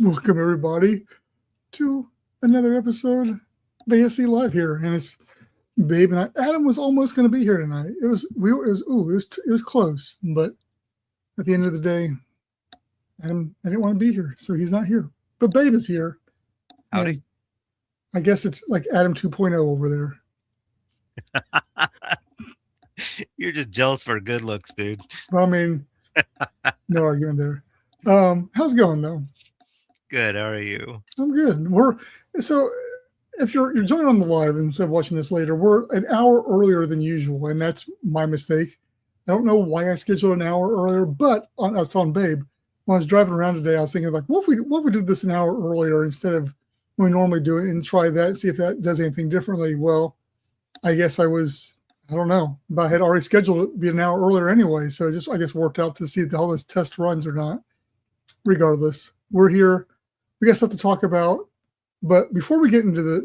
Welcome everybody to another episode of ASC Live here, and it's Babe and I. Adam was almost going to be here tonight. It was close, but at the end of the day, Adam I didn't want to be here, so he's not here. But Babe is here. Howdy. I guess it's like Adam 2.0 over there. You're just jealous for good looks, dude. Well, I mean, no argument there. How's it going though? Good. How are you? I'm good. So if you're joining on the live instead of watching this later, we're an hour earlier than usual, and that's my mistake. I don't know why I scheduled an hour earlier, but I was telling Babe when I was driving around today, I was thinking like, what if we did this an hour earlier instead of when we normally do it, and try that, see if that does anything differently. Well, I guess I don't know, but I had already scheduled it to be an hour earlier anyway, so it just I guess worked out to see if all this test runs or not. Regardless, we're here. We got stuff to talk about, but before we get into the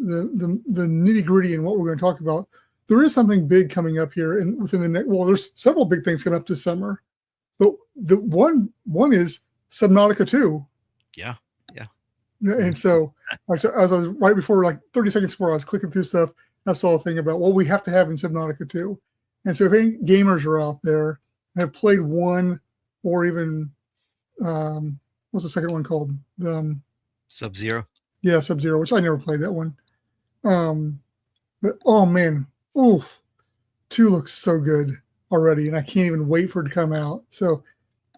nitty gritty and what we're going to talk about, there is something big coming up here, and within the next. Well, there's several big things coming up this summer, but the one is Subnautica 2. Yeah. And so, as I was right before, like 30 seconds before, I was clicking through stuff. I saw a thing about what we have to have in Subnautica 2. And so, if any gamers are out there and have played one, or even what's the second one called? Sub-Zero. Yeah, Sub-Zero, which I never played that one. But oh man, 2 looks so good already, and I can't even wait for it to come out. So,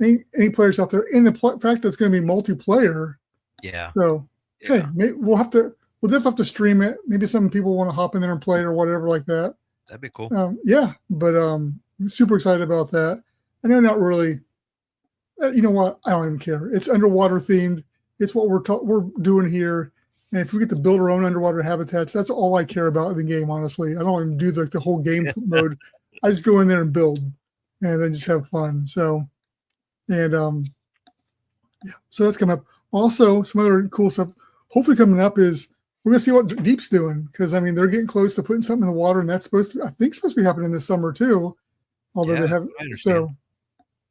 any players out there, in the fact that it's going to be multiplayer. Yeah. So hey, we'll definitely have to stream it. Maybe some people want to hop in there and play it or whatever like that. That'd be cool. Yeah, but I'm super excited about that. I know not really. You know what? I don't even care. It's underwater themed. It's what we're doing here. And if we get to build our own underwater habitats, that's all I care about in the game. Honestly, I don't even do the whole game mode. I just go in there and build, and then just have fun. So, and yeah. So that's coming up. Also, some other cool stuff. Hopefully, coming up is we're gonna see what Deep's doing, because I mean they're getting close to putting something in the water, and that's supposed to be happening this summer too. Although they have so.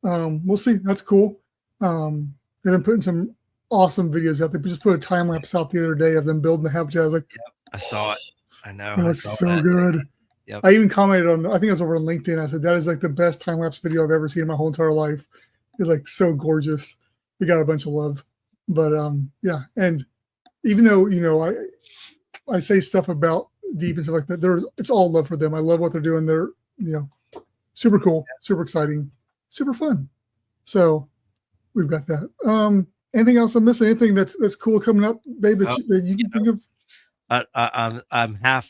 We'll see. That's cool. They've been putting some awesome videos out. They just put a time lapse out the other day of them building the habitat. I was like, I saw it. I know. That looks so good. Yep. I even commented on, I think it was over on LinkedIn. I said, that is like the best time lapse video I've ever seen in my whole entire life. It's like so gorgeous. We got a bunch of love. But yeah. And even though, I say stuff about Deep and stuff like that, it's all love for them. I love what they're doing. They're, super cool, super exciting, super fun. So we've got that. Anything else I'm missing? Anything that's cool coming up, Babe, that you can think of? I'm half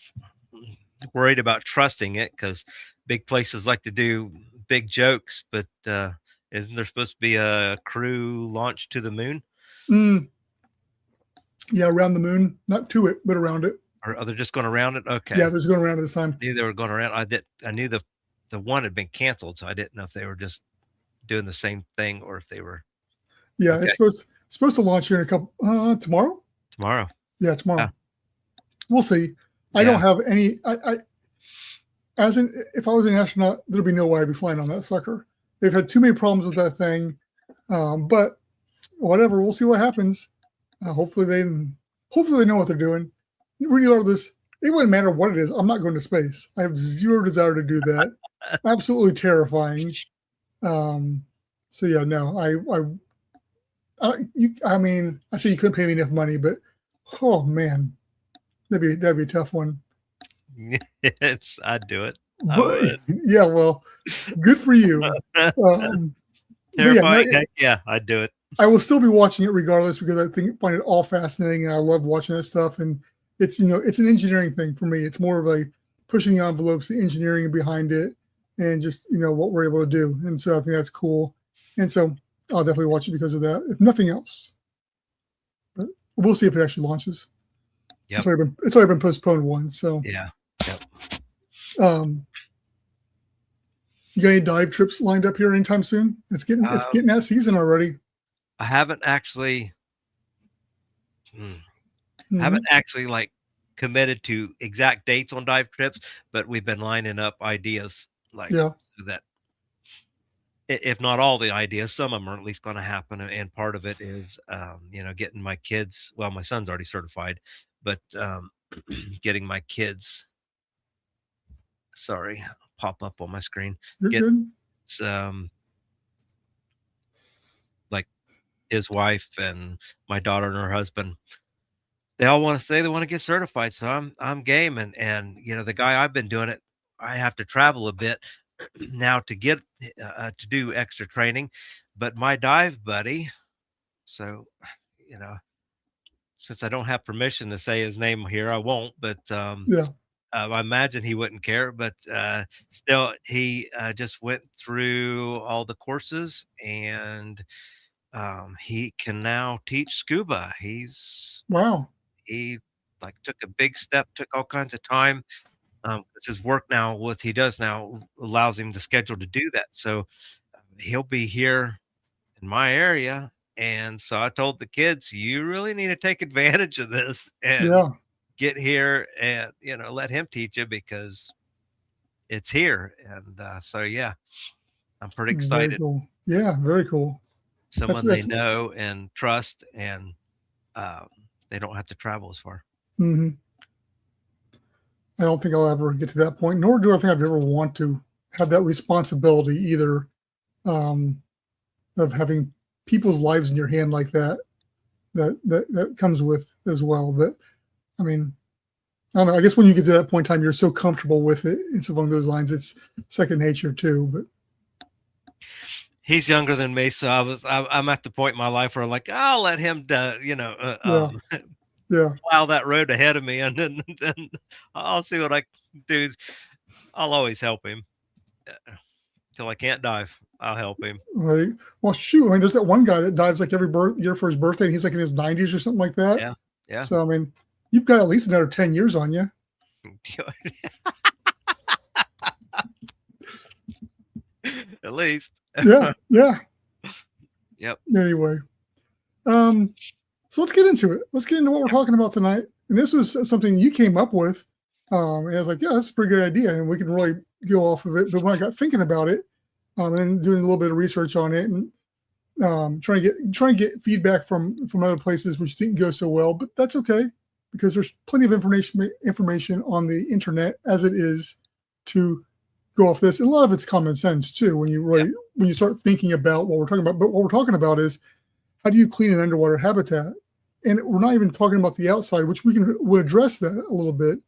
worried about trusting it, because big places like to do big jokes, but isn't there supposed to be a crew launch to the moon? Yeah, around the moon, not to it, but around it. Or are they just going around it? Okay. Yeah, they're just going around it this time. I knew they were going around. I knew the one had been canceled, so I didn't know if they were just doing the same thing or if they were. Yeah, okay. It's supposed to launch here in a couple tomorrow. Tomorrow. Yeah, tomorrow. Yeah. We'll see. I don't have any. If I was an astronaut, there'd be no way I'd be flying on that sucker. They've had too many problems with that thing, but whatever. We'll see what happens. Hopefully they know what they're doing. Regardless, it wouldn't matter what it is. I'm not going to space. I have zero desire to do that. Absolutely terrifying. So yeah, no. I mean, I say you couldn't pay me enough money, but oh man, that'd be a tough one. I'd do it. Yeah, well, good for you. Yeah, I'd do it. I will still be watching it regardless, because I find it all fascinating, and I love watching that stuff. And it's it's an engineering thing for me. It's more of a pushing the envelopes, the engineering behind it, and just what we're able to do. And so I think that's cool. And so I'll definitely watch it because of that, if nothing else. But we'll see if it actually launches. Yep. It's already been postponed once. So yeah. Yep. You got any dive trips lined up here anytime soon? It's getting that season already. I haven't actually. Haven't actually like committed to exact dates on dive trips, but we've been lining up ideas so that if not all the ideas, some of them are at least going to happen. And part of it is, getting my kids. Well, my son's already certified, but getting my kids. Sorry, pop up on my screen. You're Get good. like his wife and my daughter and her husband. They all want to say they want to get certified, so I'm game. And the guy I've been doing it. I have to travel a bit now to get to do extra training, but my dive buddy. So, you know, since I don't have permission to say his name here, I won't. But Yeah. I imagine he wouldn't care. But still, he just went through all the courses, and he can now teach scuba. Wow. He like took a big step, took all kinds of time. 'Cause his work now, what he does now, allows him the schedule to do that. So he'll be here in my area. And so I told the kids, you really need to take advantage of this and Yeah. get here and, let him teach you because it's here. And so, yeah, I'm pretty Very excited. cool. Yeah. Very cool. Someone they That's. know and trust, and um, they don't have to travel as far. Mm-hmm. I don't think I'll ever get to that point, nor do I think I'd ever want to have that responsibility either, um, of having people's lives in your hand like that. That comes with as well. But I mean, I don't know. I guess when you get to that point in time, you're so comfortable with it. It's along those lines. It's second nature too. But He's younger than me, so I'm at the point in my life where I'm like, I'll let him, yeah, yeah, plow that road ahead of me, and then I'll see what I can do. I'll always help him till I can't dive. I'll help him. like, well, shoot. I mean, there's that one guy that dives like every year for his birthday, and he's like in his 90s or something like that. Yeah, yeah. So I mean, you've got at least another 10 years on you. At least. Yeah, yeah. Yep. Anyway, so let's get into it. Let's get into what we're talking about tonight. And this was something you came up with. And I was like, yeah, that's a pretty good idea, and we can really go off of it. But when I got thinking about it, and doing a little bit of research on it, and trying to get feedback from other places which didn't go so well, but that's okay because there's plenty of information on the internet as it is to go off this, and a lot of it's common sense too when you really when you start thinking about what we're talking about. But what we're talking about is how do you clean an underwater habitat, and we're not even talking about the outside, which we'll address that a little bit,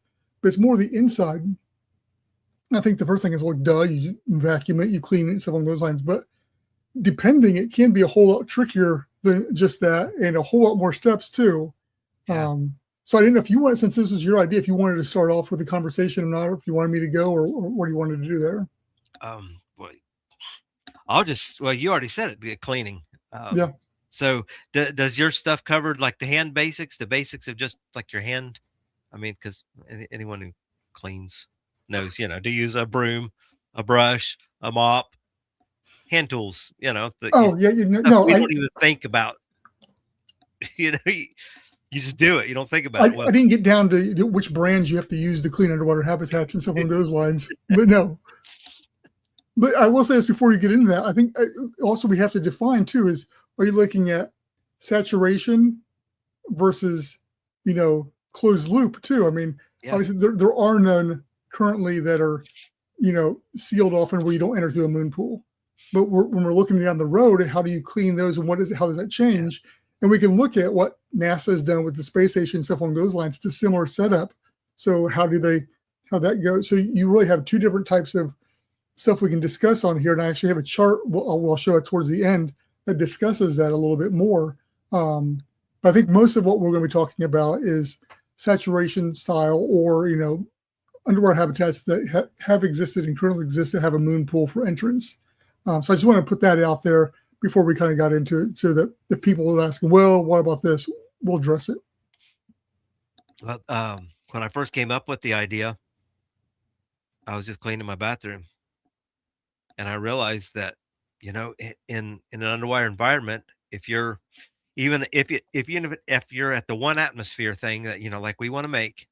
but it's more the inside. I think the first thing is, well, duh, you vacuum it, you clean it, stuff along those lines. But depending, it can be a whole lot trickier than just that, and a whole lot more steps too. Yeah. So I didn't know if you wanted, since this was your idea, if you wanted to start off with the conversation or not, or if you wanted me to go, or what you wanted to do there. Well, well, you already said it, the cleaning. Yeah. So does your stuff cover like the hand basics, the basics of just like your hand? I mean, because anyone who cleans knows, to use a broom, a brush, a mop, hand tools, No, we don't even think about. You just do it. You don't think about it. I didn't get down to which brands you have to use to clean underwater habitats and stuff along those lines. But no. But I will say this before you get into that. I think also we have to define too is, are you looking at saturation versus, closed loop too? I mean, obviously there are none currently that are, sealed off and where you don't enter through a moon pool. But when we're looking down the road, how do you clean those, and how does that change? Yeah. And we can look at what NASA has done with the space station and stuff along those lines. It's a similar setup. So how that goes? So you really have two different types of stuff we can discuss on here. And I actually have a chart, I'll show it towards the end, that discusses that a little bit more. But I think most of what we're going to be talking about is saturation style, or, underwater habitats that have existed and currently exist that have a moon pool for entrance. So I just want to put that out there before we kind of got into it, so that the people are asking, well, what about this? We'll address it. Well, when I first came up with the idea, I was just cleaning my bathroom, and I realized that, in an underwater environment, if you're if you're at the one atmosphere thing that, like we want to make,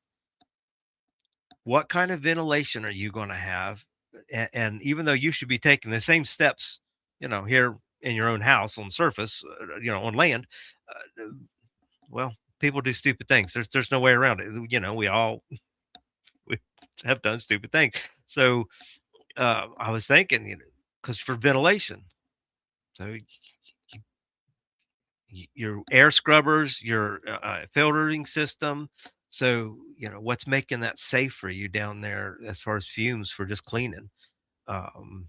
what kind of ventilation are you going to have? And even though you should be taking the same steps here in your own house on the surface, on land. Well, people do stupid things. There's no way around it. We have done stupid things. So I was thinking, because for ventilation, so your air scrubbers, your filtering system. So what's making that safe for you down there as far as fumes for just cleaning. Um,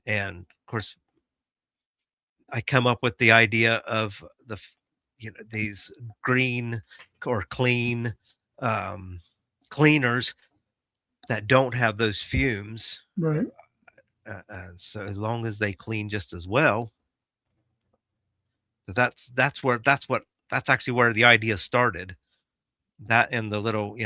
and of course, I come up with the idea of these green or clean um, cleaners that don't have those fumes. Right. So as long as they clean just as well, that's actually where the idea started. That and the little,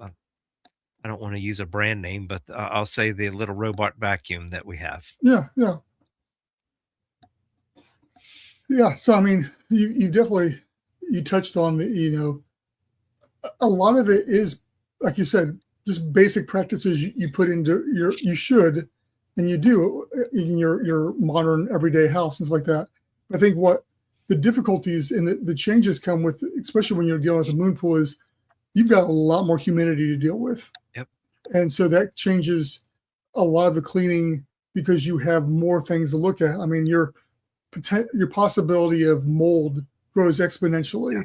I don't want to use a brand name, but I'll say the little robot vacuum that we have. Yeah. Yeah. Yeah. So, I mean, you definitely, you touched on a lot of it is, like you said, just basic practices you put into you should, and you do in your modern everyday house and stuff like that. I think what the difficulties and the changes come with, especially when you're dealing with a moon pool, is you've got a lot more humidity to deal with. Yep. And so that changes a lot of the cleaning because you have more things to look at. I mean, your possibility of mold grows exponentially.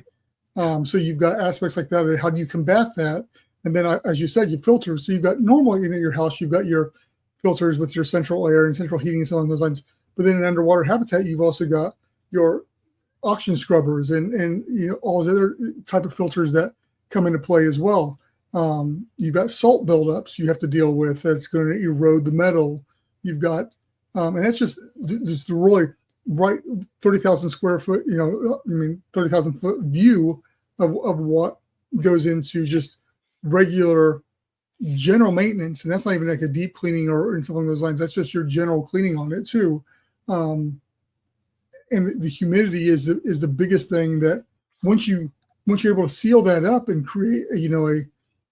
So you've got aspects like that. How do you combat that? And then, as you said, you filter. So you've got normally in your house, you've got your filters with your central air and central heating and so on those lines. But then in underwater habitat, you've also got your oxygen scrubbers and all the other type of filters that come into play as well. You've got salt buildups you have to deal with that's going to erode the metal. You've got, and that's just the really bright 30,000 square foot, 30,000 foot view of what goes into just regular general maintenance. And that's not even like a deep cleaning or something along those lines. That's just your general cleaning on it too. And the humidity is the biggest thing that once you're able to seal that up and create a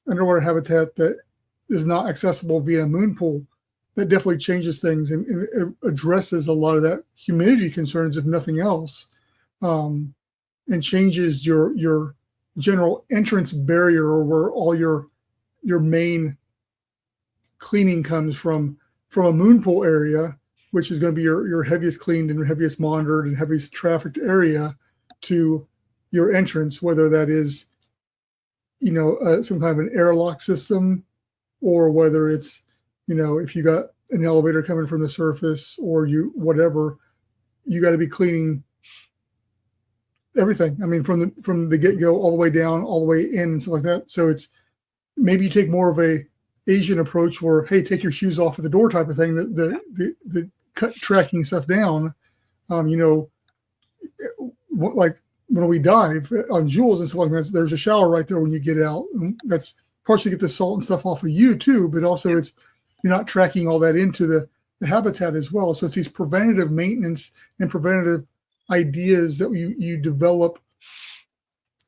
underwater habitat that is not accessible via a moon pool, that definitely changes things and it addresses a lot of that humidity concerns, if nothing else, and changes your general entrance barrier, or where all your main cleaning comes from a moon pool area, which is going to be your heaviest cleaned and heaviest monitored and heaviest trafficked area, to your entrance, whether that is some kind of an airlock system, or whether it's if you got an elevator coming from the surface or whatever, you got to be cleaning everything. I mean, from the get-go all the way down, all the way in and stuff like that. So it's maybe you take more of a Asian approach where, hey, take your shoes off at the door type of thing, the cut tracking stuff down. Like when we dive on Jules and stuff like that, there's a shower right there when you get out. And that's partially get the salt and stuff off of you too, but also you're not tracking all that into the habitat as well. So it's these preventative maintenance and preventative ideas that you develop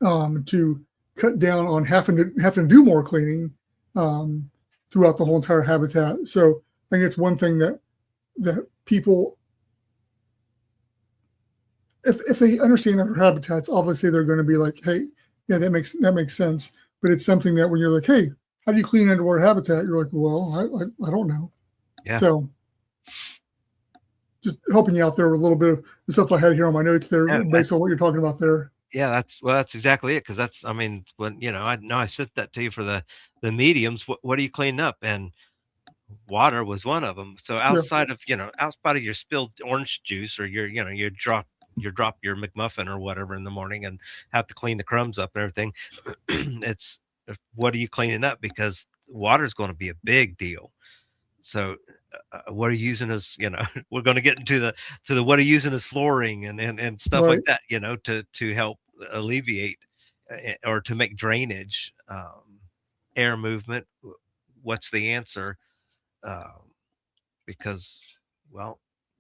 to cut down on having to do more cleaning throughout the whole entire habitat. So I think it's one thing that people, if they understand our habitats, obviously they're going to be like, hey, yeah, that makes sense. But it's something that when you're like, hey, how do you clean underwater habitat? You're like, well, I don't know. Yeah. So just helping you out there with a little bit of the stuff I had here on my notes there, based on what you're talking about there. Yeah, that's exactly it. Because when I know I sent that to you for the mediums. What are you cleaning up? And water was one of them. So outside of your spilled orange juice, or you drop your McMuffin or whatever in the morning and have to clean the crumbs up and everything, it's what are you cleaning up? Because water is going to be a big deal. So what are you using as we're going to get into the what are you using as flooring and stuff like that, to help alleviate or to make drainage, air movement. What's the answer? Because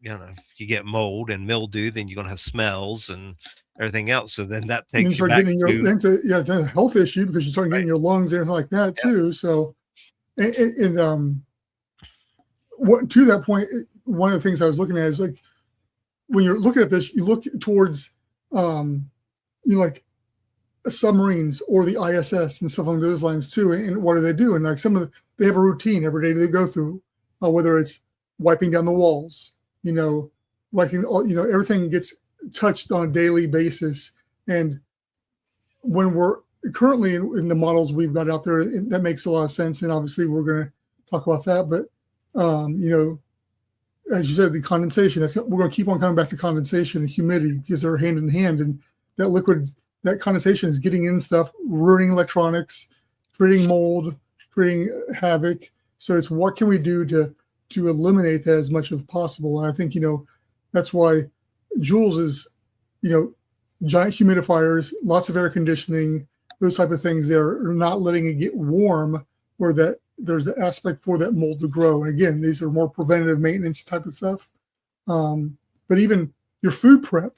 if you get mold and mildew, then you're going to have smells and everything else. So then that takes you back it's a health issue, because you start getting your lungs and everything like that too. So, to that point, one of the things I was looking at is like when you're looking at this, you look towards like submarines or the ISS and stuff along those lines too. And what do they do? And like they have a routine every day they go through, whether it's wiping down the walls, wiping everything gets touched on a daily basis. And when we're currently in the models we've got out there, that makes a lot of sense. And obviously we're going to talk about that, but as you said, the condensation, we're going to keep on coming back to condensation and humidity because they're hand in hand, and that condensation is getting in stuff, ruining electronics, creating mold, creating havoc. So it's what can we do to eliminate that as much as possible? And I think, that's why Jules is, giant humidifiers, lots of air conditioning, those type of things. They're not letting it get warm where there's the aspect for that mold to grow. And again, these are more preventative maintenance type of stuff. But even your food prep,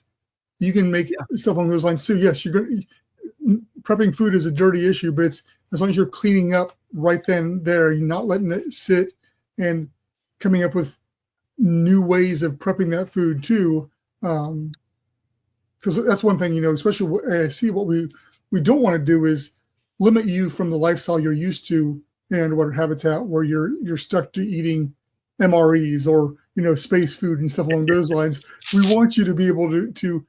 you can make stuff along those lines too. Yes, prepping food is a dirty issue, but it's as long as you're cleaning up right then there, you're not letting it sit and coming up with new ways of prepping that food too. Because that's one thing, especially what ASC, what we don't want to do is limit you from the lifestyle you're used to in underwater habitat where you're stuck to eating MREs or, space food and stuff along those lines. We want you to be able to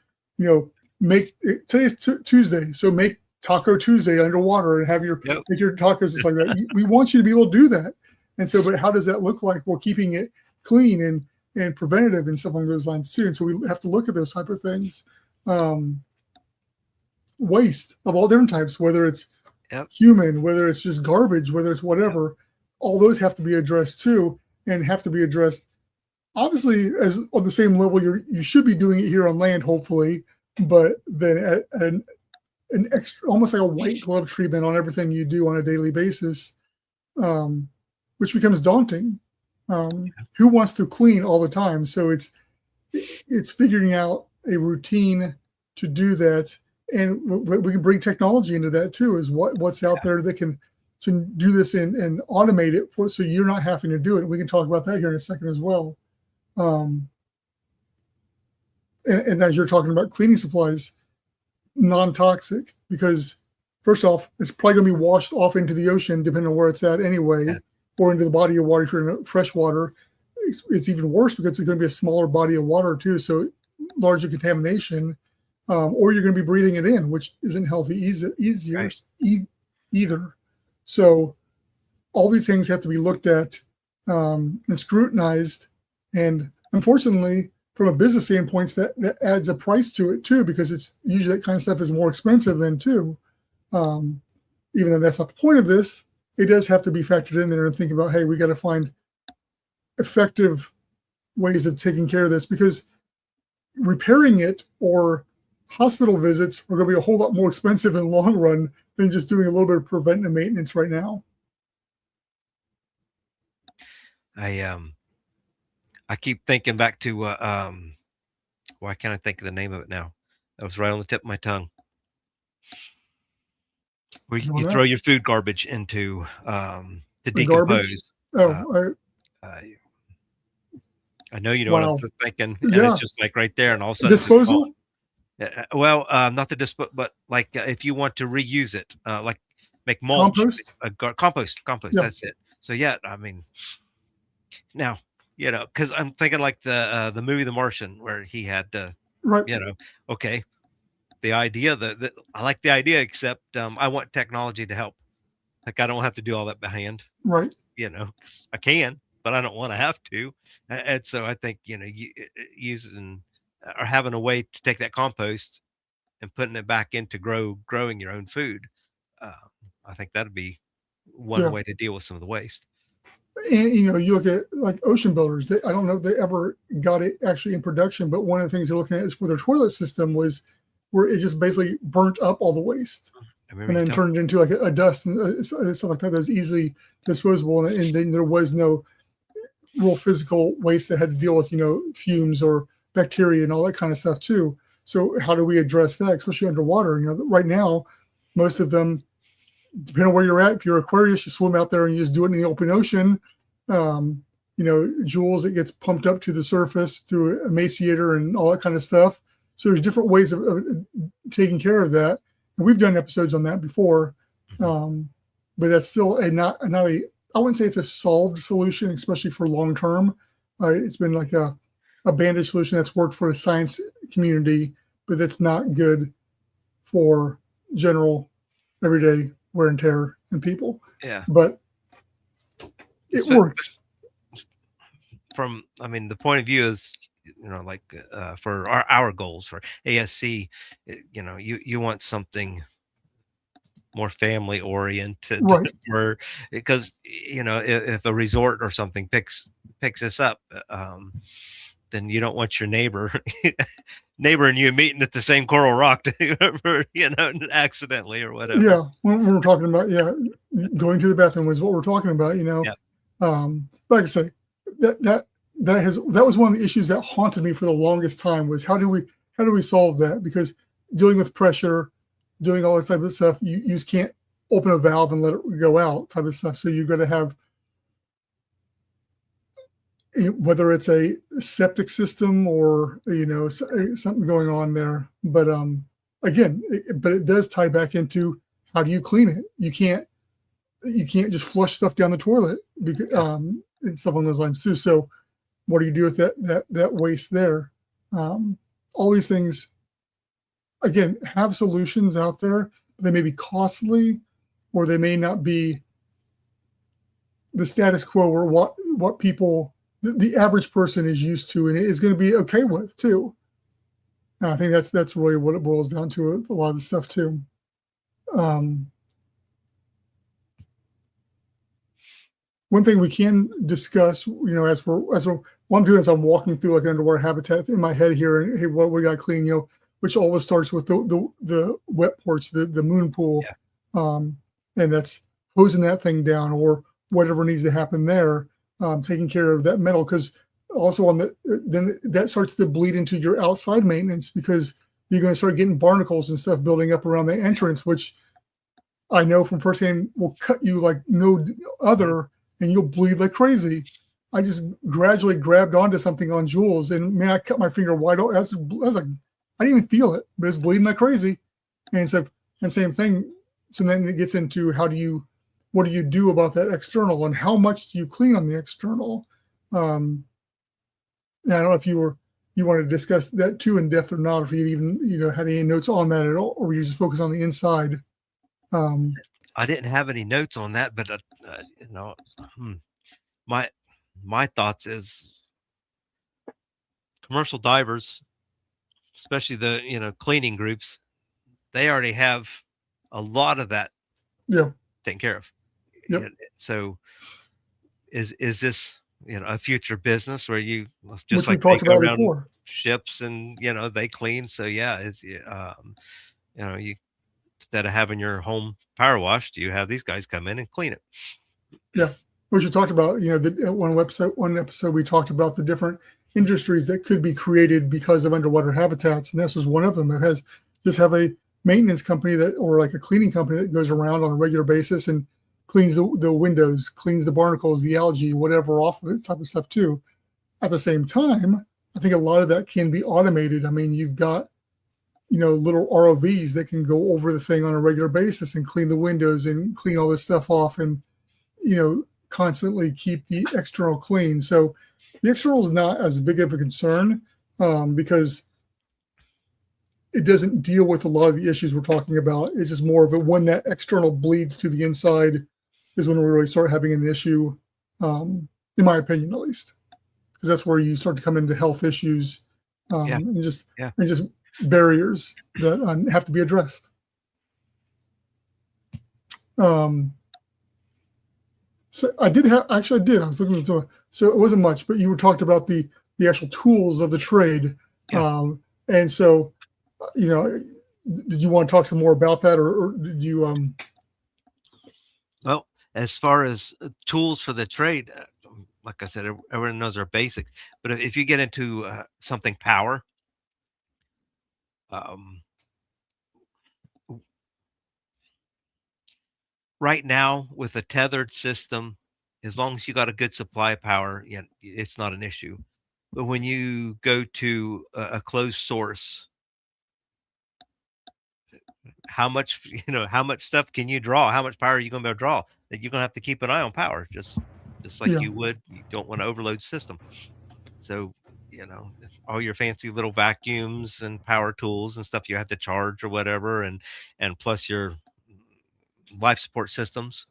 make today's Tuesday. So make Taco Tuesday underwater and have make your tacos just like that. We want you to be able to do that. And so, but how does that look like? Well, keeping it clean and preventative and stuff along those lines too. And so we have to look at those type of things. Waste of all different types, whether it's human, whether it's just garbage, whether it's whatever, all those have to be addressed too, and have to be addressed obviously as on the same level you should be doing it here on land, hopefully, but then at an extra, almost like a white glove treatment on everything you do on a daily basis, which becomes daunting. Who wants to clean all the time? So it's figuring out a routine to do that. And we can bring technology into that too, is what's out there that can to do this and automate it so you're not having to do it. We can talk about that here in a second as well. And as you're talking about cleaning supplies, non-toxic, because first off, it's probably going to be washed off into the ocean, depending on where it's at anyway, or into the body of water if you're in fresh water. It's even worse because it's going to be a smaller body of water too, so larger contamination. Or you're going to be breathing it in, which isn't healthy either. So all these things have to be looked at and scrutinized. And unfortunately, from a business standpoint, that adds a price to it too, because it's usually that kind of stuff is more expensive than too. Even though that's not the point of this, it does have to be factored in there and think about, hey, we got to find effective ways of taking care of this, because repairing it or hospital visits are going to be a whole lot more expensive in the long run than just doing a little bit of preventive maintenance right now. I keep thinking back to why can't I think of the name of it now? That was right on the tip of my tongue. Where you throw your food garbage into to decompose. I know you know what I'm thinking, and it's just like right there, and all of a sudden disposal. Well, not the disposal, but like if you want to reuse it, like make mulch, compost. Yeah. That's it. So yeah, I mean, now because I'm thinking like the movie The Martian, where he had okay, the idea that I like the idea, except I want technology to help. Like I don't have to do all that by hand, right? I can, but I don't want to have to, and so I think using or having a way to take that compost and putting it back into growing your own food. I think that'd be one way to deal with some of the waste. And you look at like ocean builders. I don't know if they ever got it actually in production, but one of the things they're looking at is for their toilet system was where it just basically burnt up all the waste and then turned it into like a dust and stuff like that that's easily disposable. And then there was no real physical waste that had to deal with fumes or bacteria and all that kind of stuff too. So how do we address that, especially underwater? Right now, most of them, depending on where you're at, if you're Aquarius, you swim out there and you just do it in the open ocean. joules, it gets pumped up to the surface through a emaciator and all that kind of stuff. So there's different ways of taking care of that. And we've done episodes on that before. But that's still not a, I wouldn't say it's a solved solution, especially for long term. It's been like a bandage solution that's worked for the science community, but that's not good for general everyday wear and tear in people. Yeah. But it works. The point of view is, like for our goals for ASC, you want something more family oriented, right? Because if a resort or something picks this up, then you don't want your neighbor and you meeting at the same coral rock accidentally or whatever. Yeah, when we're talking about going to the bathroom is what we're talking about. Like I say, that was one of the issues that haunted me for the longest time was how do we solve that? Because dealing with pressure, doing all this type of stuff, you just can't open a valve and let it go out type of stuff. So you're going to have, whether it's a septic system or something going on there. But again, it does tie back into how do you clean it? You can't just flush stuff down the toilet because and stuff on those lines too. So what do you do with that waste there? All these things, again, have solutions out there. But they may be costly, or they may not be the status quo or what people, the average person is used to and is going to be okay with too. And I think that's really what it boils down to, a lot of the stuff too. One thing we can discuss, what I'm doing is I'm walking through like an underwater habitat in my head here, and hey, what we got clean, which always starts with the wet porch, the moon pool, and that's hosing that thing down or whatever needs to happen there, taking care of that metal, because also then that starts to bleed into your outside maintenance because you're going to start getting barnacles and stuff building up around the entrance, which I know from firsthand will cut you like no other, and you'll bleed like crazy. I just gradually grabbed onto something on Jules, and man, I cut my finger wide open. I was like, I didn't even feel it, but it's bleeding like crazy. And so, and same thing. So then it gets into what do you do about that external, and how much do you clean on the external? And I don't know if you want to discuss that too in depth or not, if you even had any notes on that at all, or you just focus on the inside. I didn't have any notes on that, but my thoughts is commercial divers, especially the cleaning groups, they already have a lot of that taken care of. Yep. So is this a future business where you which just we talked about before, ships and they clean? So yeah, it's you, instead of having your home power washed, you have these guys come in and clean it. Yeah, which we talked about. One episode we talked about the different industries that could be created because of underwater habitats, and this was one of them. It have a maintenance company or like a cleaning company that goes around on a regular basis and cleans the windows, cleans the barnacles, the algae, whatever off of it, type of stuff too. At the same time, I think a lot of that can be automated. I mean, you've got little ROVs that can go over the thing on a regular basis and clean the windows and clean all this stuff off and constantly keep the external clean. So the external is not as big of a concern because it doesn't deal with a lot of the issues we're talking about. It's just more of when that external bleeds to the inside is when we really start having an issue, in my opinion, at least, because that's where you start to come into health issues and just barriers that have to be addressed. So I did. I was looking at so it wasn't much, but you were talked about the actual tools of the trade, and so did you want to talk some more about that, or did you? Well, as far as tools for the trade, like I said, everyone knows our basics. But if you get into something power, right now with a tethered system, as long as you got a good supply of power, it's not an issue. But when you go to a closed source, how much how much stuff can you draw? How much power are you going to be able to draw? That you're going to have to keep an eye on power, just like Yeah. you would. You don't want to overload the system. So all your fancy little vacuums and power tools and stuff you have to charge or whatever, and plus your life support systems,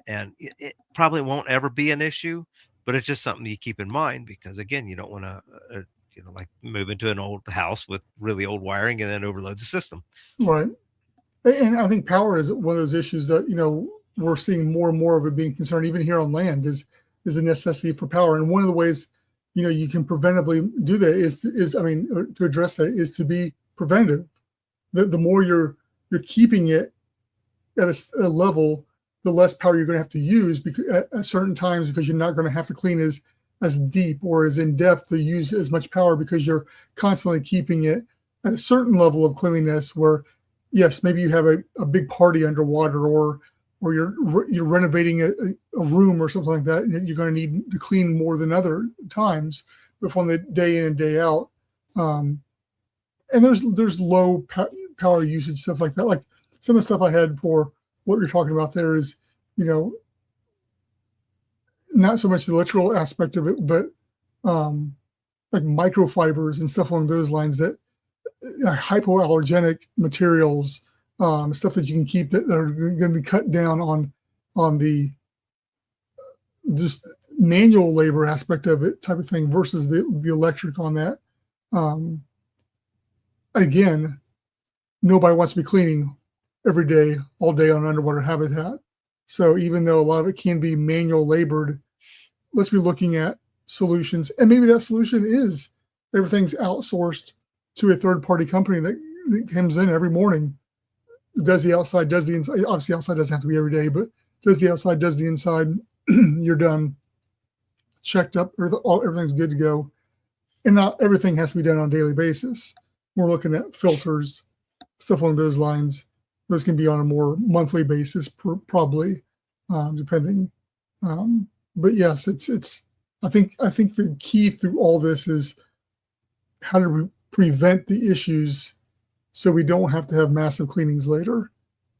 and it probably won't ever be an issue, but it's just something you keep in mind, because again, you don't want to like move into an old house with really old wiring and then overload the system. Right. And I think power is one of those issues that, we're seeing more and more of it being concerned, even here on land, is the necessity for power. And one of the ways, you can preventively do that to address that, is to be preventative. The more you're keeping it at a level, the less power you're going to have to use at certain times, because you're not going to have to clean as deep or as in depth to use as much power, because you're constantly keeping it at a certain level of cleanliness where, yes, maybe you have a big party underwater, or you're renovating a room or something like that, and you're going to need to clean more than other times, but from the day in and day out. And there's low power usage stuff like that. Like some of the stuff I had for what you're talking about there is, not so much the literal aspect of it, but like microfibers and stuff along those lines, that hypoallergenic materials, stuff that you can keep that are going to be cut down on the just manual labor aspect of it, type of thing, versus the electric on that. Again, nobody wants to be cleaning every day, all day on underwater habitat. So even though a lot of it can be manual labored, let's be looking at solutions. And maybe that solution is everything's outsourced to a third-party company that comes in every morning, does the outside, does the inside. Obviously, outside doesn't have to be every day, but does the outside, does the inside. You're done, checked up, everything's good to go. And not everything has to be done on a daily basis. We're looking at filters, stuff along those lines. Those can be on a more monthly basis, probably, depending. But yes, it's. I think the key through all this is how to prevent the issues, so we don't have to have massive cleanings later.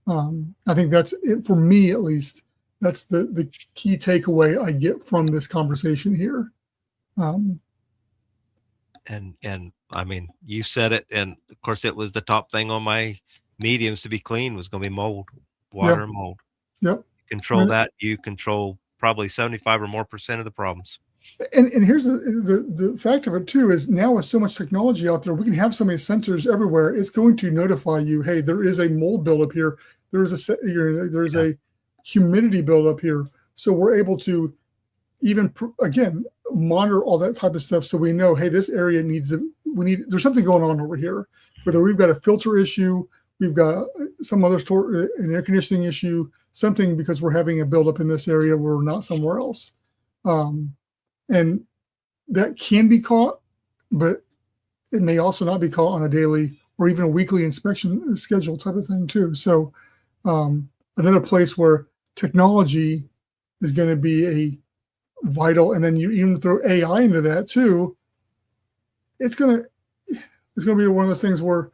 I think that's it for me, at least. That's the key takeaway I get from this conversation here. And I mean, you said it, and of course, it was the top thing on my mediums to be clean was going to be mold, water, and mold. Yep. Control that, you control probably 75% or more of the problems. And here's the fact of it too, is now with so much technology out there, we can have so many sensors everywhere. It's going to notify you, hey, there is a mold buildup here. There's a humidity buildup here. So we're able to even again monitor all that type of stuff, so we know, hey, this area there's something going on over here. Whether we've got a filter issue, we've got some other an air conditioning issue, something, because we're having a buildup in this area where we're not somewhere else. And that can be caught, but it may also not be caught on a daily or even a weekly inspection schedule type of thing too. So another place where technology is going to be a vital, and then you even throw AI into that too, it's going to be one of those things where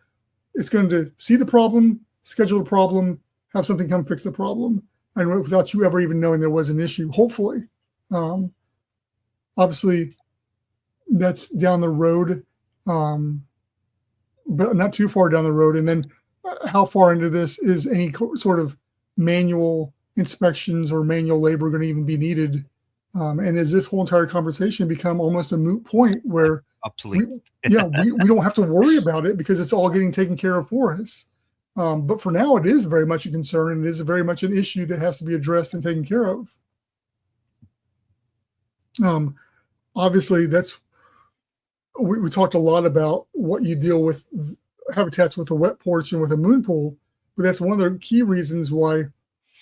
it's going to see the problem, schedule the problem, have something come fix the problem, and without you ever even knowing there was an issue, hopefully. Obviously, that's down the road, but not too far down the road. And then how far into this is any sort of manual inspections or manual labor going to even be needed? And is this whole entire conversation become almost a moot point where obsolete? we don't have to worry about it because it's all getting taken care of for us? But for now, it is very much a concern, and it is very much an issue that has to be addressed and taken care of. Obviously, we talked a lot about what you deal with habitats with a wet porch and with a moon pool, but that's one of the key reasons why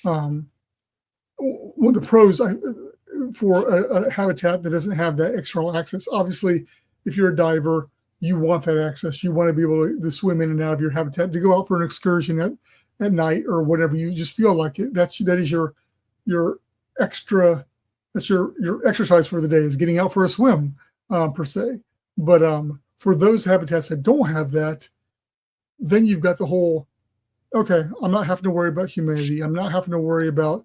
one of the pros for a habitat that doesn't have that external access. Obviously, if you're a diver, you want that access. You want to be able to swim in and out of your habitat, to go out for an excursion at night or whatever you just feel like it. That is your extra, that's your exercise for the day, is getting out for a swim, per se. But for those habitats that don't have that, then you've got the whole, okay, I'm not having to worry about humidity. I'm not having to worry about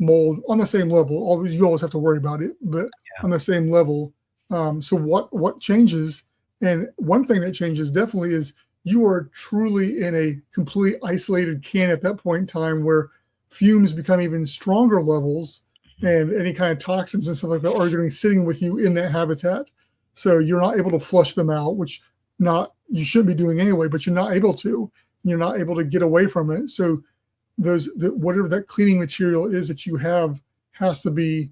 mold on the same level. You always have to worry about it, but on the same level. So what changes? And one thing that changes definitely is you are truly in a complete isolated can at that point in time, where fumes become even stronger levels, and any kind of toxins and stuff like that are going to be sitting with you in that habitat. So you're not able to flush them out, which you shouldn't be doing anyway, but you're not able to. You're not able to get away from it. So whatever that cleaning material is that you have has to be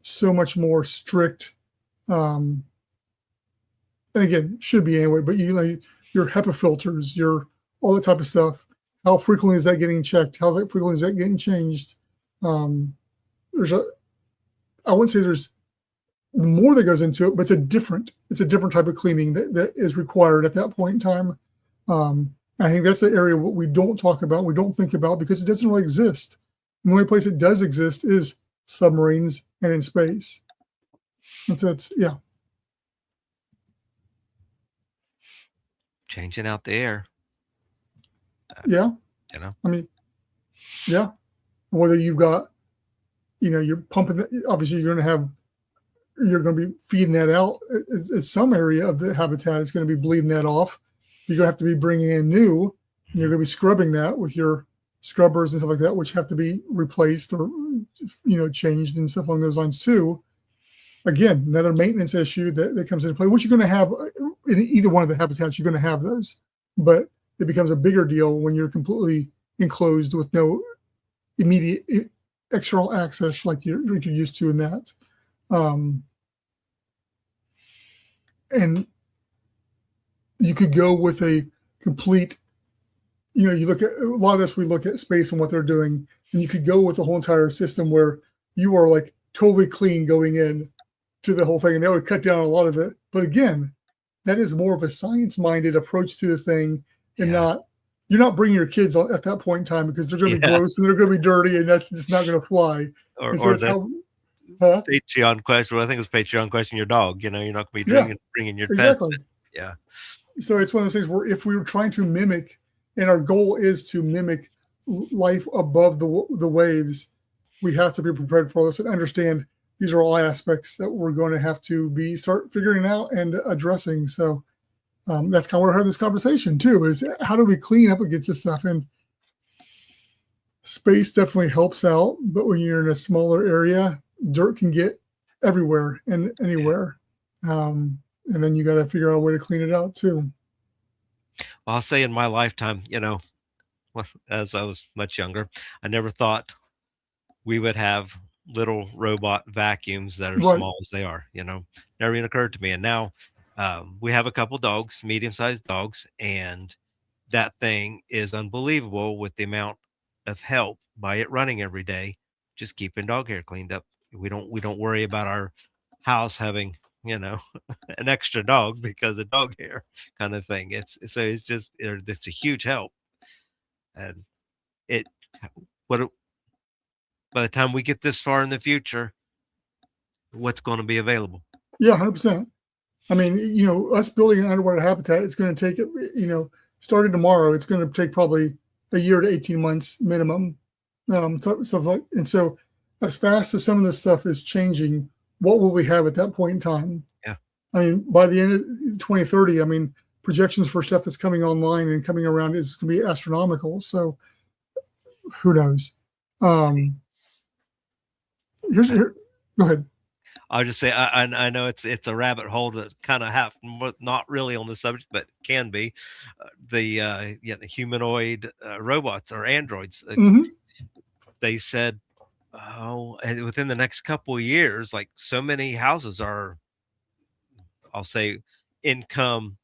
so much more strict. And again, should be anyway, but your HEPA filters, all that type of stuff. How frequently is that getting checked? How frequently is that getting changed? I wouldn't say there's more that goes into it, but it's a different type of cleaning that is required at that point in time. I think that's the area what we don't talk about, we don't think about, because it doesn't really exist. And the only place it does exist is submarines and in space. And so changing out the air. Yeah. I mean, yeah. Whether you've got, you're pumping, obviously you're going to be feeding that out. It's some area of the habitat is going to be bleeding that off. You're going to have to be bringing in new, and you're going to be scrubbing that with your scrubbers and stuff like that, which have to be replaced or, changed and stuff along those lines too. Again, another maintenance issue that comes into play, which you're going to have in either one of the habitats. You're going to have those, but it becomes a bigger deal when you're completely enclosed with no immediate external access like you're used to in that. And you could go with a complete, you look at a lot of this, we look at space and what they're doing, and you could go with the whole entire system where you are like totally clean going in to the whole thing, and that would cut down a lot of it. But again, that is more of a science-minded approach to the thing, and you're not bringing your kids at that point in time, because they're going to be gross and they're going to be dirty, and that's just not going to fly. Or Patreon question. Well, I think it was Patreon question. Your dog, you're not going to be bringing your exactly. pet. Yeah. So it's one of those things where if we were trying to mimic, and our goal is to mimic life above the waves, we have to be prepared for this and understand these are all aspects that we're going to have to start figuring out and addressing. So that's kind of where we're having this conversation too, is how do we clean up against this stuff? And space definitely helps out, but when you're in a smaller area, dirt can get everywhere and anywhere. And then you got to figure out a way to clean it out too. Well, I'll say in my lifetime, as I was much younger, I never thought we would have little robot vacuums that are small as they are, never even occurred to me. And now we have a couple dogs, medium-sized dogs, and that thing is unbelievable with the amount of help by it running every day, just keeping dog hair cleaned up. We don't worry about our house having, an extra dog because of dog hair kind of thing. It's a huge help. And by the time we get this far in the future, what's going to be available? Yeah, 100%. I mean, us building an underwater habitat, it's going to take, starting tomorrow, it's going to take probably a year to 18 months minimum. Stuff like, and so as fast as some of this stuff is changing, what will we have at that point in time? Yeah. I mean, by the end of 2030, I mean, projections for stuff that's coming online and coming around is going to be astronomical. So who knows? Go ahead. I'll just say, I know it's a rabbit hole that kind of not really on the subject, but can be the humanoid robots or androids. They said, and within the next couple of years, like so many houses are, I'll say, income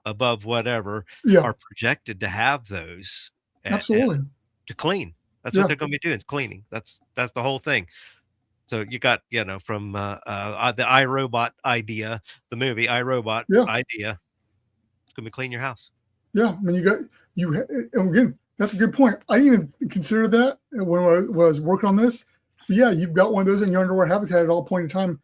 above whatever, are projected to have those. Absolutely. To clean. That's what they're going to be doing, cleaning. That's the whole thing. So you got, from the iRobot idea, the movie iRobot idea, it's going to be clean your house. Yeah. I mean, and again, that's a good point. I didn't even consider that when I was working on this. Yeah, you've got one of those in your underwater habitat at all point in time.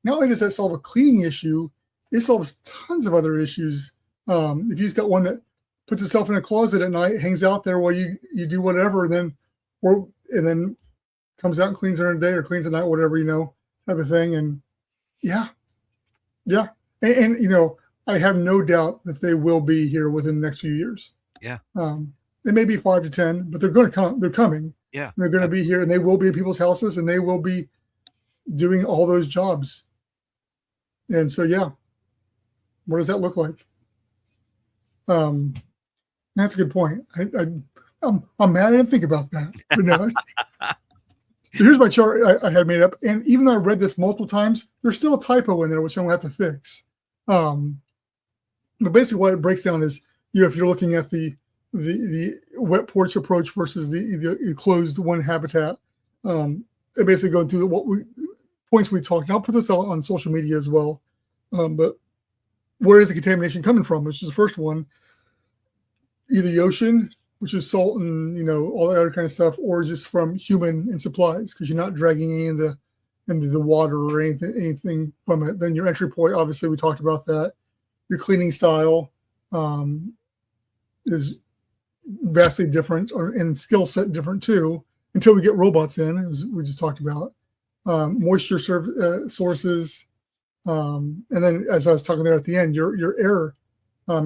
Not only does that solve a cleaning issue, it solves tons of other issues. If you just got one that puts itself in a closet at night, hangs out there while you do whatever, and then comes out and cleans during the day or cleans at night, whatever, type of thing. And yeah, yeah. And I have no doubt that they will be here within the next few years. Yeah. It may be 5 to 10, but they're going to come. They're coming. Yeah. And they're going to be here, and they will be in people's houses, and they will be doing all those jobs. And so, yeah, what does that look like? That's a good point. I'm mad I didn't think about that. But no, here's my chart I had made up. And even though I read this multiple times, there's still a typo in there, which I'm going to have to fix. But basically what it breaks down is, if you're looking at the wet porch approach versus the closed one habitat, it basically going through points we talked. And I'll put this out on social media as well. But where is the contamination coming from? Which is the first one. Either the ocean, which is salt and all that other kind of stuff, or just from human and supplies, because you're not dragging any of the water or anything from it. Then your entry point, obviously we talked about that. Your cleaning style is vastly different, and skill set different too, until we get robots in, as we just talked about. Moisture sources, and then as I was talking there at the end, your air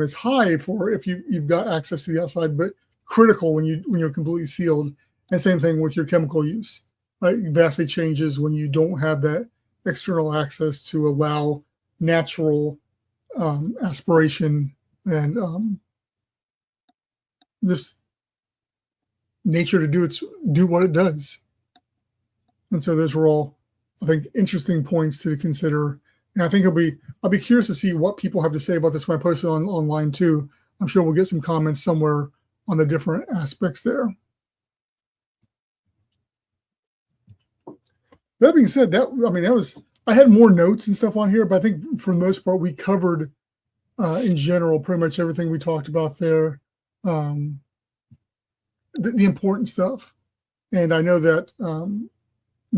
is high for if you've got access to the outside, but critical when you're completely sealed. And same thing with your chemical use. It vastly changes when you don't have that external access to allow natural aspiration and just nature to do what it does. And so those were all, I think, interesting points to consider. And I think I'll be curious to see what people have to say about this when I post it online too. I'm sure we'll get some comments somewhere on the different aspects there. That being said, I had more notes and stuff on here, but I think for the most part we covered in general pretty much everything we talked about there. The important stuff. And I know that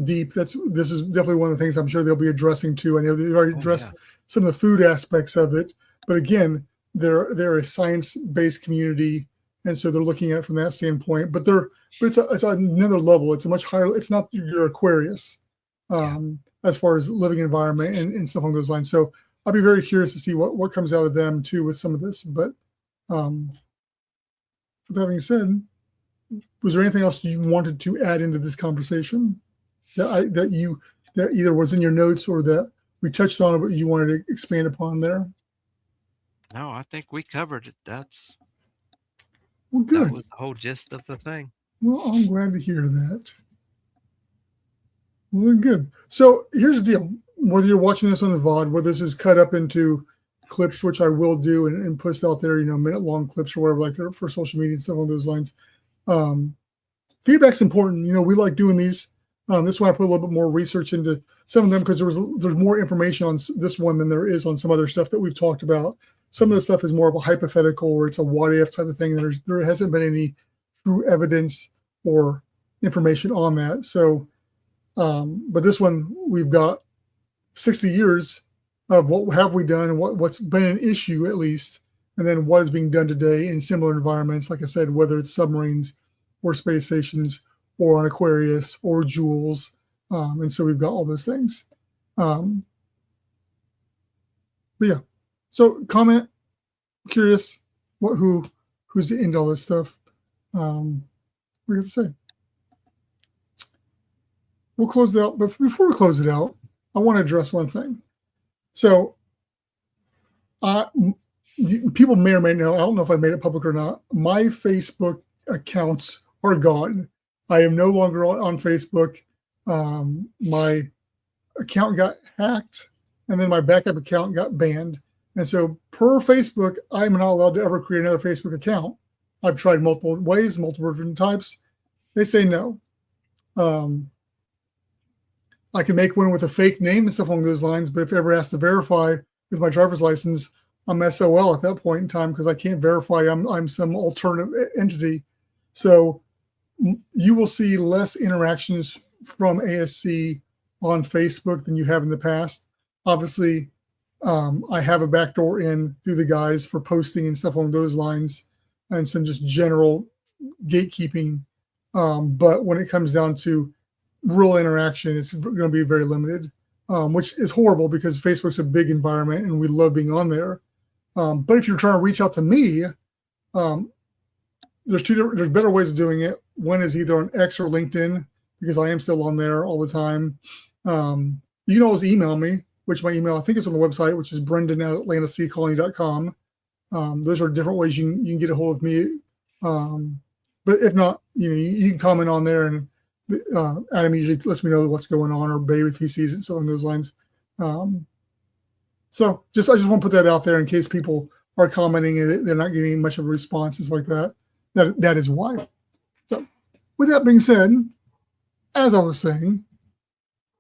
Deep, this is definitely one of the things I'm sure they'll be addressing too. I know they've already addressed some of the food aspects of it, but again, they're a science-based community, and so they're looking at it from that standpoint. But it's another level. It's a much higher. It's not your Aquarius as far as living environment and stuff along those lines. So I'll be very curious to see what comes out of them too with some of this. But with that being said, was there anything else you wanted to add into this conversation that either was in your notes or that we touched on, but you wanted to expand upon there? No, I think we covered it. Well, good. That was the whole gist of the thing. Well, I'm glad to hear that. Well, good. So here's the deal. Whether you're watching this on the VOD, whether this is cut up into clips, which I will do and post out there, minute-long clips or whatever, like that for social media and stuff along those lines. Feedback's important. We like doing these. This is why I put a little bit more research into some of them, because there's more information on this one than there is on some other stuff that we've talked about. Some of the stuff is more of a hypothetical, or it's a what if type of thing. There hasn't been any true evidence or information on that. So, but this one, we've got 60 years of what have we done and what's been an issue at least, and then what is being done today in similar environments. Like I said, whether it's submarines or space stations, or on Aquarius, or Jules. And so we've got all those things. But yeah. So comment, curious, who's into all this stuff. What do you have to say? We'll close it out. But before we close it out, I want to address one thing. So people may or may know, I don't know if I made it public or not, my Facebook accounts are gone. I am no longer on Facebook. My account got hacked, and then my backup account got banned. And so per Facebook, I'm not allowed to ever create another Facebook account. I've tried multiple ways, multiple different types. They say no. I can make one with a fake name and stuff along those lines, but if ever asked to verify with my driver's license, I'm SOL at that point in time, because I can't verify I'm some alternative entity. So you will see less interactions from ASC on Facebook than you have in the past. Obviously, I have a backdoor in through the guys for posting and stuff along those lines, and some just general gatekeeping. But when it comes down to real interaction, it's going to be very limited, which is horrible because Facebook's a big environment and we love being on there. But if you're trying to reach out to me, there's better ways of doing it. One is either on X or LinkedIn, because I am still on there all the time. You can always email me, which my email, I think, is on the website, which is brendan@atlantaseacolony.com. Those are different ways you can get a hold of me. But if not, you can comment on there, and Adam usually lets me know what's going on, or Babe if he sees it, so along those lines. So I just want to put that out there in case people are commenting and they're not getting much of a response, and like that. That is why. So with that being said, as I was saying,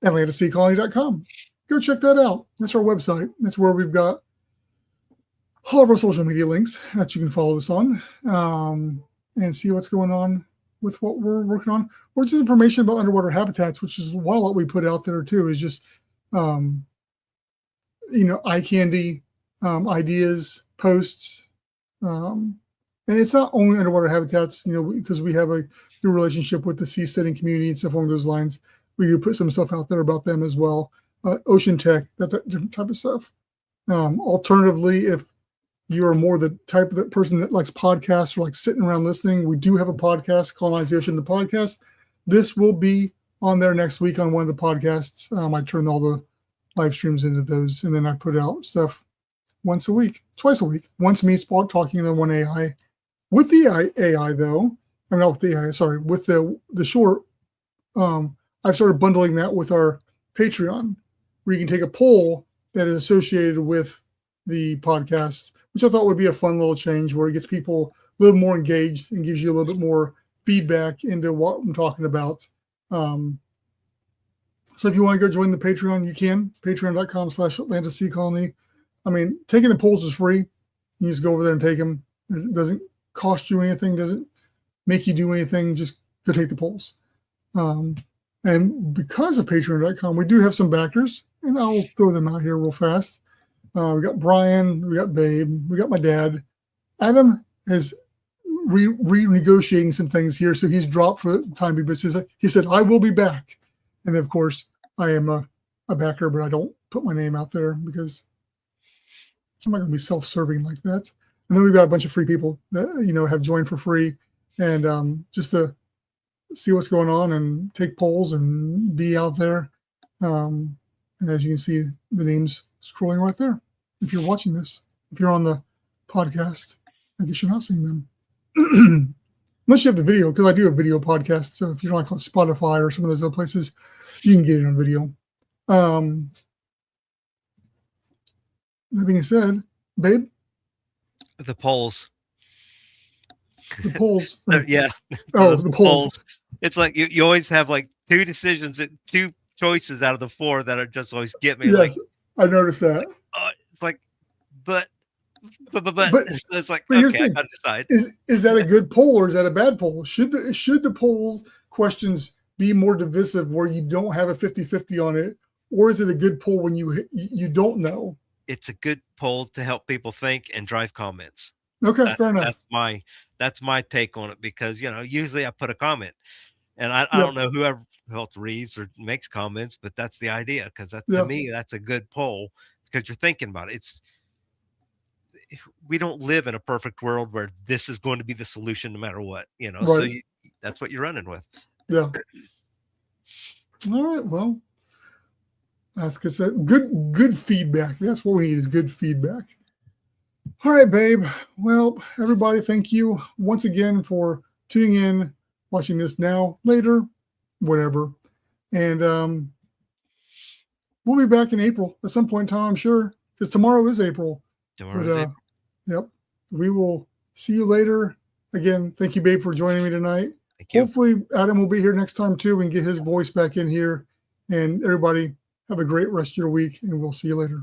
AtlantaSeaColony.com. Go check that out. That's our website. That's where we've got all of our social media links that you can follow us on, and see what's going on with what we're working on, or just information about underwater habitats, which is one lot we put out there too, is just, eye candy, ideas, posts. And it's not only underwater habitats, because we have a good relationship with the seasteading community and stuff along those lines. We do put some stuff out there about them as well. Ocean tech, that different type of stuff. Alternatively, if you are more the type of the person that likes podcasts or like sitting around listening, we do have a podcast, Colonize the Ocean, the podcast. This will be on there next week on one of the podcasts. I turn all the live streams into those, and then I put out stuff twice a week. Once me talking, and then one AI. With the AI though, I'm not with the AI, sorry, with the short, I've started bundling that with our Patreon, where you can take a poll that is associated with the podcast, which I thought would be a fun little change, where it gets people a little more engaged and gives you a little bit more feedback into what I'm talking about. So if you want to go join the Patreon, you can. Patreon.com/AtlantaSeaColony. I mean, taking the polls is free. You just go over there and take them. It doesn't cost you anything, doesn't make you do anything. Just go take the polls. And because of Patreon.com, we do have some backers, and I'll throw them out here real fast. We got Brian, we got Babe, we got my dad. Adam is renegotiating some things here, so he's dropped for the time being, but he said, I will be back. And then, of course, I am a backer, but I don't put my name out there because I'm not going to be self-serving like that. And then we've got a bunch of free people that, have joined for free, and just to see what's going on and take polls and be out there. And as you can see, the names scrolling right there. If you're watching this, if you're on the podcast, I guess you're not seeing them. Unless you have the video, because I do have video podcasts. So if you're like on Spotify or some of those other places, you can get it on video. That being said, Babe? The polls. The polls. Yeah. Oh, the polls. It's like you always have like two choices out of the four that are just always get me. Yes, I noticed that. It's like, but it's like, okay, I gotta decide. Is that a good poll or is that a bad poll? Should the poll questions be more divisive where you don't have a 50-50 on it, or is it a good poll when you don't know? It's a good poll to help people think and drive comments. Okay, fair enough. That's my take on it, because usually I put a comment, and I don't know whoever else reads or makes comments, but that's the idea, because to me that's a good poll, because you're thinking about it. We don't live in a perfect world where this is going to be the solution no matter what, right. So that's what you're running with. Yeah. All right. Well, that's good feedback. That's what we need, is good feedback. All right, Babe. Well, everybody, thank you once again for tuning in, watching this now, later, whatever. And we'll be back in April at some point in time, I'm sure, because tomorrow is April. April. Yep. We will see you later. Again, thank you, Babe, for joining me tonight. Thank you. Hopefully, Adam will be here next time, too, and get his voice back in here. And everybody, have a great rest of your week, and we'll see you later.